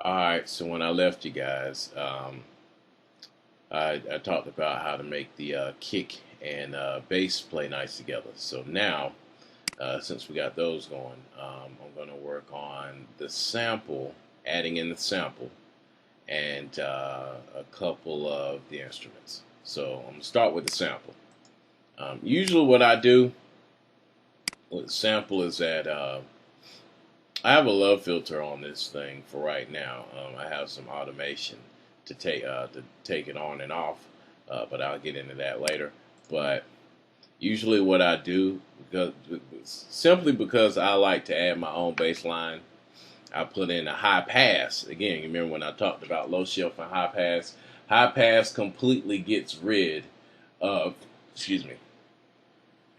Alright, so when I left you guys, I talked about how to make the kick and bass play nice together. So now, since we got those going, I'm going to work on the sample, adding in the sample, and a couple of the instruments. So I'm going to start with the sample. Usually what I do with the sample is that I have a love filter on this thing for right now. I have some automation to take it on and off, but I'll get into that later. But usually, what I do, simply because I like to add my own bass line, I put in a high pass. Again, you remember when I talked about low shelf and high pass? High pass completely gets rid of, excuse me,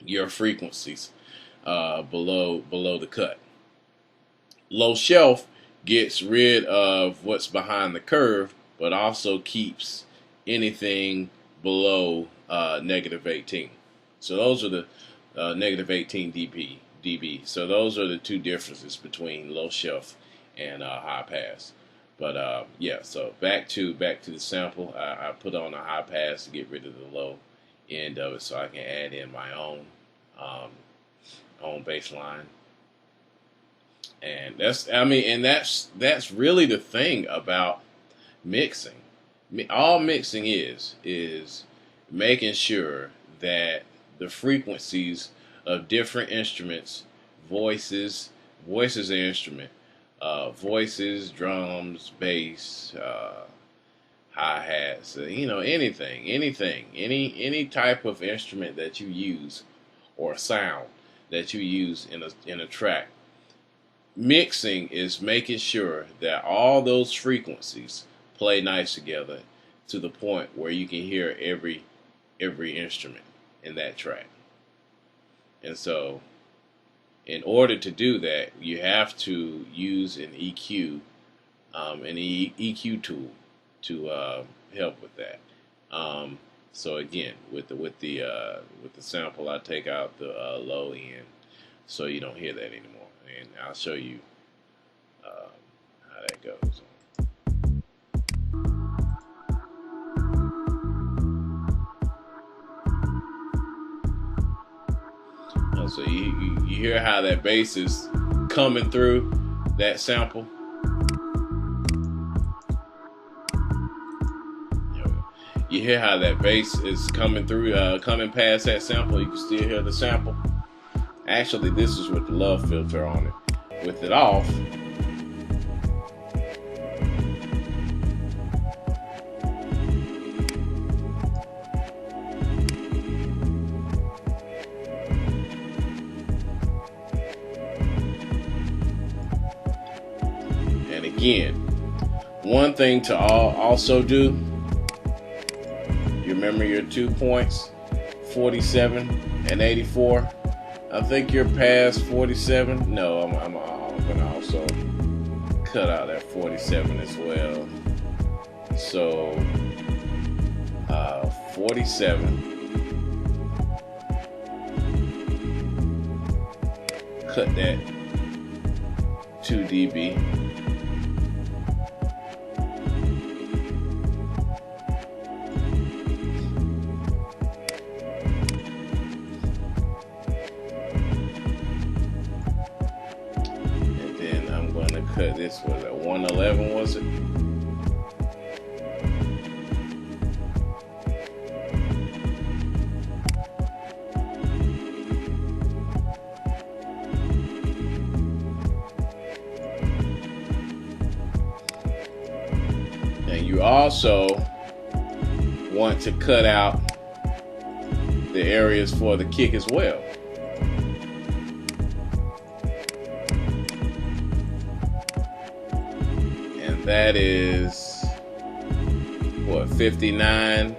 your frequencies below the cut. Low shelf gets rid of what's behind the curve, but also keeps anything below -18. So those are the -18 dB. So those are the two differences between low shelf and high pass. But yeah, so back to the sample. I put on a high pass to get rid of the low end of it, so I can add in my own bass line. And that's really the thing about mixing. All mixing is making sure that the frequencies of different instruments, voices an instrument, voices, drums, bass, hi-hats, any type of instrument that you use or sound that you use in a track. Mixing is making sure that all those frequencies play nice together to the point where you can hear every instrument in that track. And so, in order to do that, you have to use an EQ tool to help with that. So again, with the sample, I take out the low end, so you don't hear that anymore. And I'll show you how that goes. So you hear how that bass is coming through that sample. You hear how that bass is coming through, coming past that sample. You can still hear the sample. Actually, this is with the love filter on it. With it off, and again, one thing to also do, you remember your 2 points, 47 and 84. I think you're past 47. No, I'm gonna also cut out that 47 as well. So 47. Cut that 2 dB. Cut this, was at 111, was it? And you also want to cut out the areas for the kick as well. That is what, 59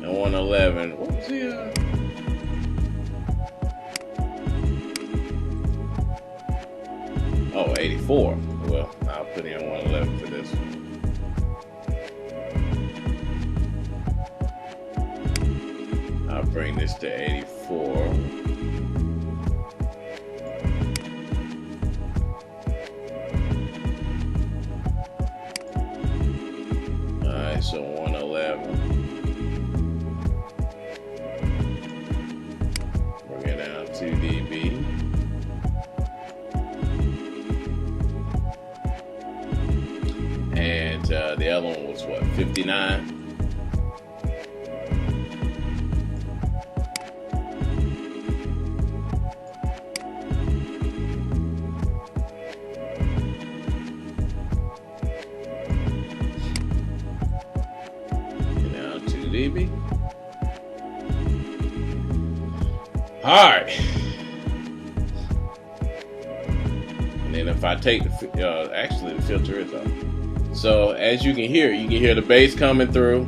and 111. What was the Oh, 84. Well, I'll put in 111 for this one. I'll bring this to 84. The other one was what, 59? Now 2 dB. All right. And then if I take the actually the filter is up. So as you can hear the bass coming through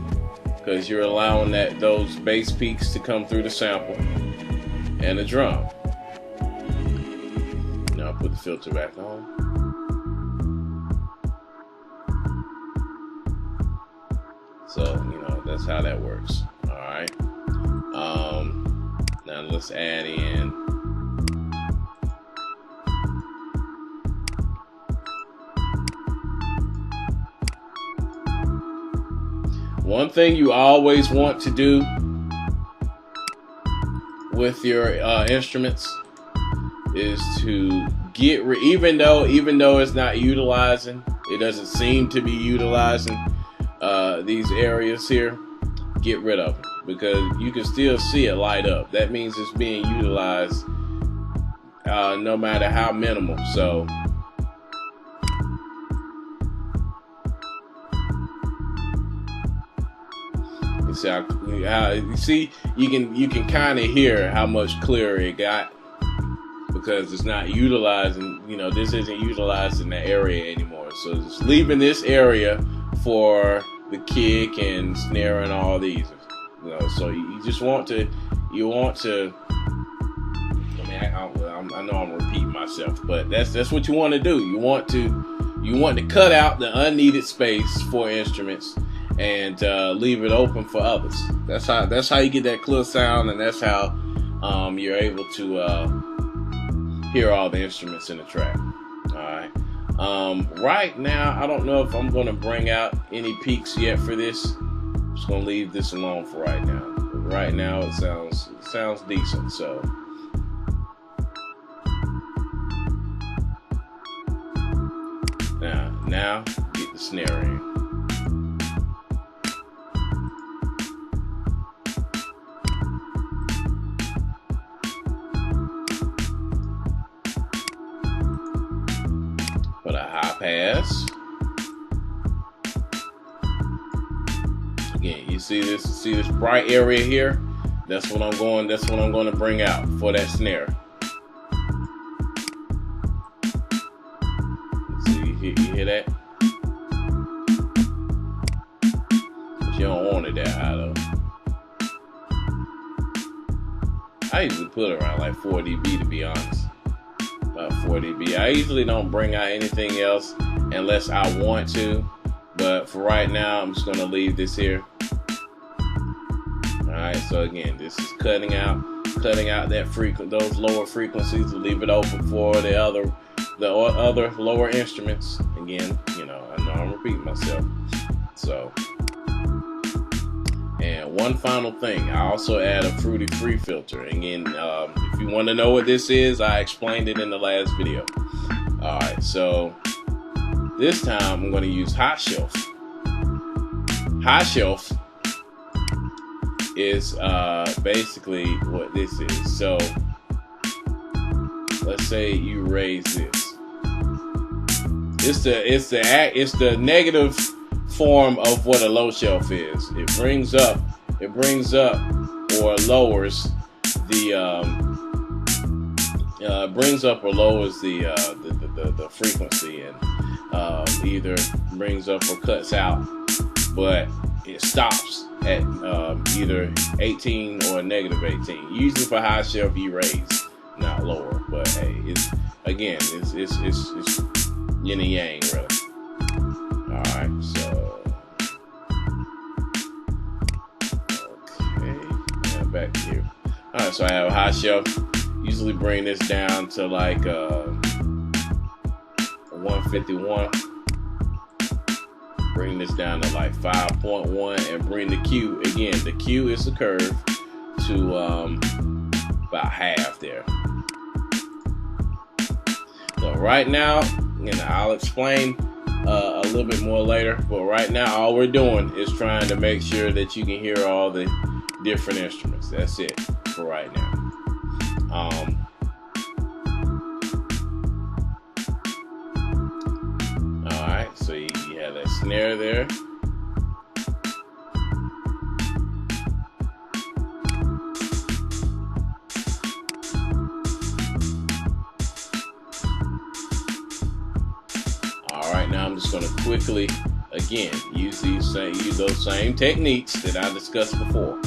because you're allowing those bass peaks to come through the sample and the drum. Now I'll put the filter back on. So that's how that works. All right. Now let's add in one thing you always want to do with your instruments is to get even though it's not utilizing, it doesn't seem to be utilizing these areas here, get rid of them, because you can still see it light up. That means it's being utilized no matter how minimal. So you see you can kind of hear how much clearer it got because it's not utilizing, this isn't utilizing that area anymore. So just leaving this area for the kick and snare and all these. So you just want to, I know I'm repeating myself, but that's what you want to do. You want to cut out the unneeded space for instruments and leave it open for others. That's how you get that clear sound, and that's how you're able to hear all the instruments in the track. All right. Right now, I don't know if I'm going to bring out any peaks yet for this. I'm just going to leave this alone for right now. But right now, it sounds decent. So. Now get the snare in. Put a high pass. Again, you see this bright area here? That's what I'm going to bring out for that snare. You hear that? But you don't want it that high though. I usually put it around like 4 dB to be honest. About 4 dB. I usually don't bring out anything else unless I want to. But for right now, I'm just gonna leave this here. Alright, so again, this is cutting out that those lower frequencies to leave it open for the other lower instruments. Again, I know I'm repeating myself. So, and one final thing, I also add a Fruity Free filter. Again, if you want to know what this is, I explained it in the last video. Alright, so this time I'm going to use High Shelf. High Shelf is basically what this is. So let's say you raise this. It's the negative form of what a low shelf is. It brings up or lowers the frequency, and either brings up or cuts out, but it stops at either 18 or negative 18. Usually for high shelf you raise, not lower. But hey, it's yin and yang, really. Alright, so okay, now back here. Alright, so I have a high shelf. Usually bring this down to like 151. Bring this down to like 5.1 and bring the Q, again, the Q is the curve, to about half there. So right now, I'll explain a little bit more later. But right now, all we're doing is trying to make sure that you can hear all the different instruments. That's it for right now. All right, so you have that snare there. All right, now I'm just going to quickly, again, use those same techniques that I discussed before.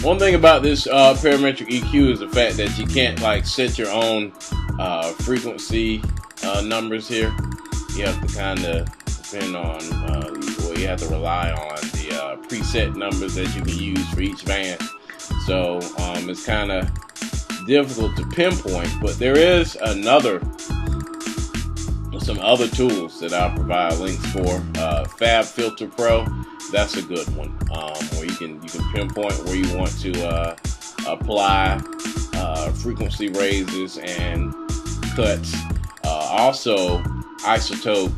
One thing about this parametric EQ is the fact that you can't like set your own frequency numbers here. You have to kind of depend on, well, you have to rely on the preset numbers that you can use for each band. So it's kind of difficult to pinpoint, but there is some other tools that I'll provide links for. Fab Filter Pro, that's a good one, where you can pinpoint where you want to apply frequency raises and cuts. Also, Isotope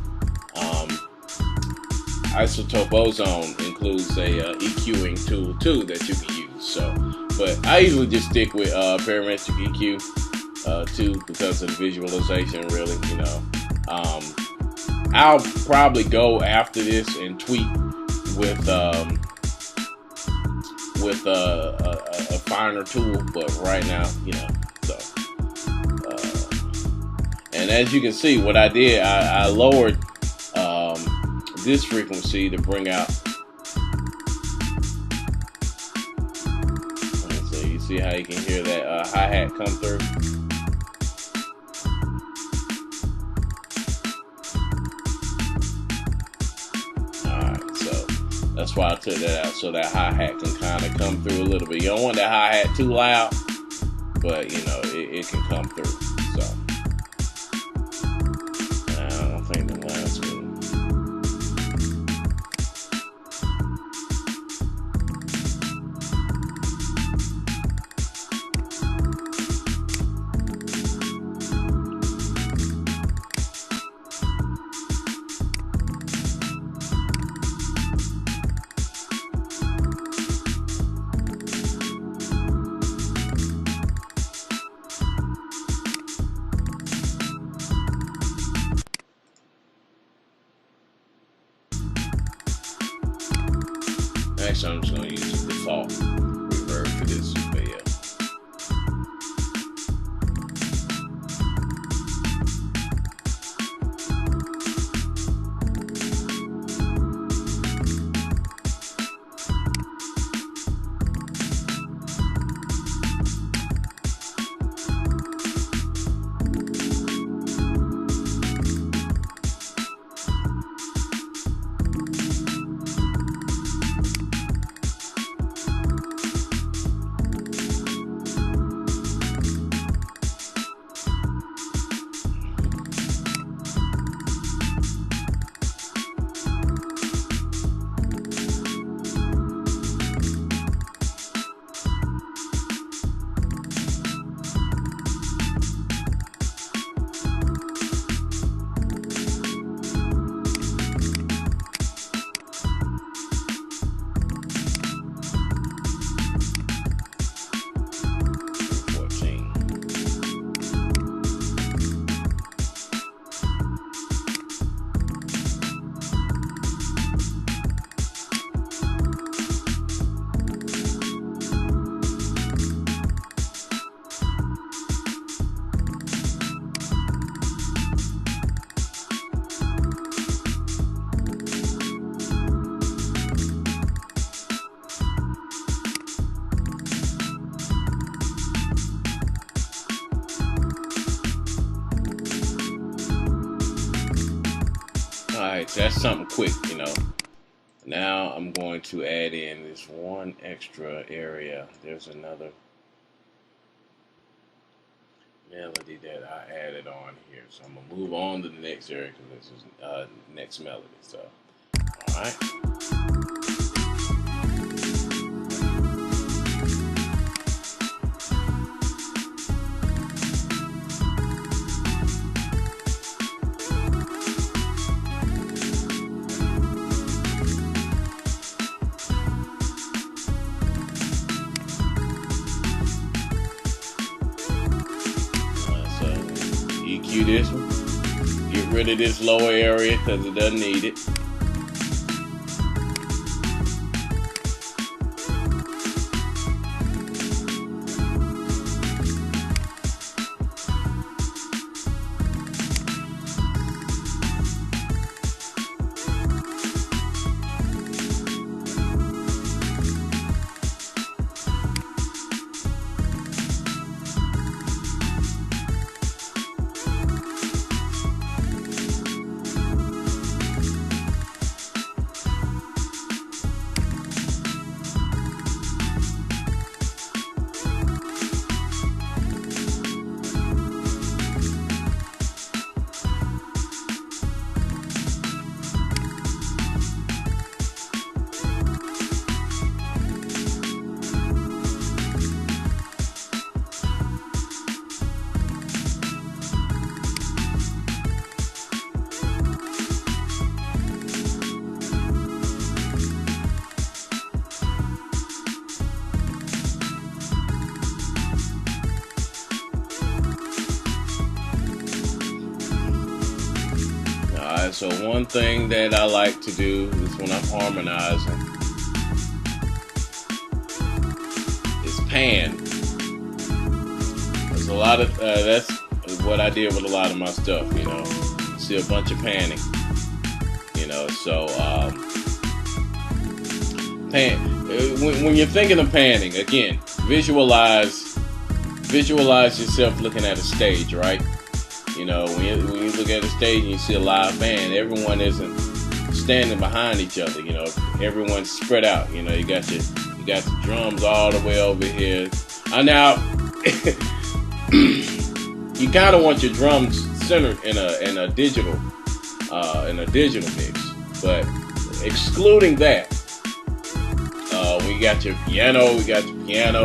Ozone includes a EQing tool too that you can use. So, but I usually just stick with parametric EQ too, because of the visualization. Really, I'll probably go after this and tweak with a finer tool, but right now, so. And as you can see, what I did, I lowered this frequency to bring out. So you see how you can hear that hi-hat come through. That's why I took that out, so that hi-hat can kind of come through a little bit. You don't want that hi-hat too loud, but it can come through. So I don't think the line's good. Alright, so that's something quick, you know. Now I'm going to add in this one extra area. There's another melody that I added on here. So I'm going to move on to the next area because this is next melody. So, alright. EQ this one. Get rid of this lower area because it doesn't need it. So one thing that I like to do is when I'm harmonizing is pan. There's a lot of that's what I did with a lot of my stuff. You know, you see a bunch of panning. You know, so pan. When you're thinking of panning, again, visualize yourself looking at a stage, right? You know, when you look at the stage and you see a live band, everyone isn't standing behind each other. You know, everyone's spread out. You know, you got the drums all the way over here. Now, you kind of want your drums centered in a digital mix, but excluding that, we got your piano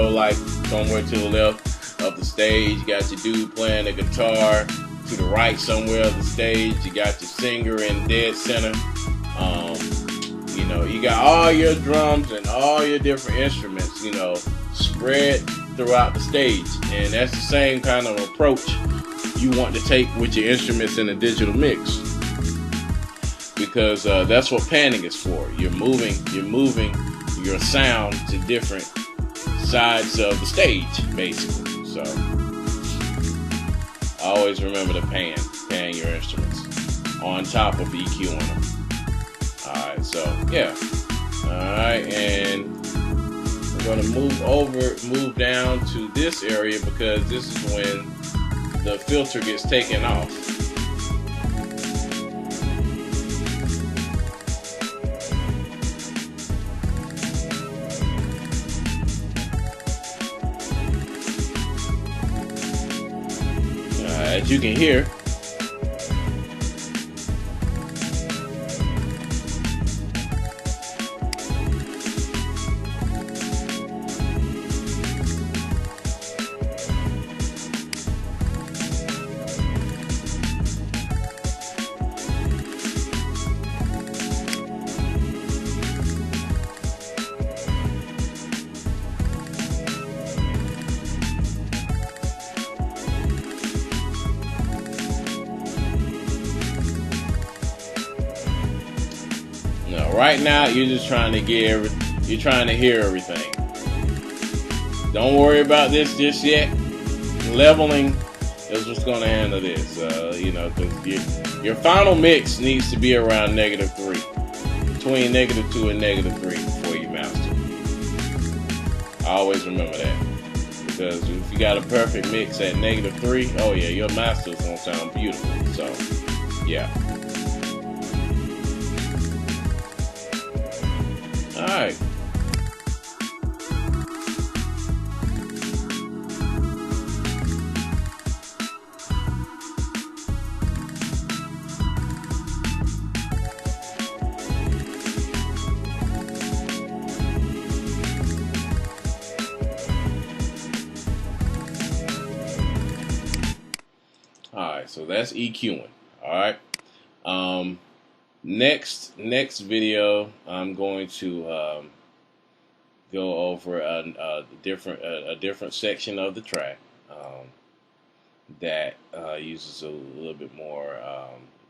like somewhere to the left of the stage. You got your dude playing the guitar to the right somewhere of the stage. You got your singer in dead center. You know, you got all your drums and all your different instruments, you know, spread throughout the stage. And that's the same kind of approach you want to take with your instruments in a digital mix, because that's what panning is for. You're moving your sound to different sides of the stage, basically. So always remember to pan your instruments on top of EQing them. Alright, so yeah. Alright, and I'm going to move down to this area because this is when the filter gets taken off. As you can hear, right now you're just trying to hear everything. Don't worry about this just yet. Leveling is what's going to handle this. You know, because your final mix needs to be around -3, between -2 and -3 before you master. Always remember that, because if you got a perfect mix at -3, oh yeah, your master is going to sound beautiful. So yeah. right. All right, so that's EQing. All right. Um, next video, I'm going to go over a different section of the track that uses a little bit more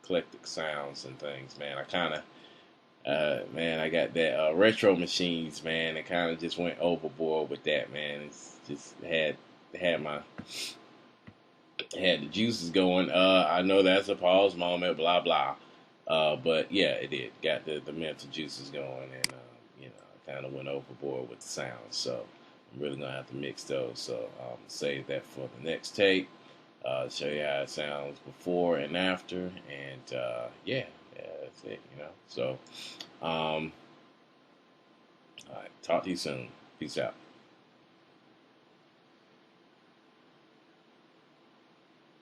eclectic sounds and things. Man, I kind of man, I got that retro machines, man. It kind of just went overboard with that, man. It's just had my had the juices going. I know that's a pause moment, blah blah. But yeah, it did. Got the mental juices going, and I kind of went overboard with the sounds. So I'm really gonna have to mix those. So save that for the next tape. Show you how it sounds before and after, and yeah, that's it. So, all right, talk to you soon. Peace out.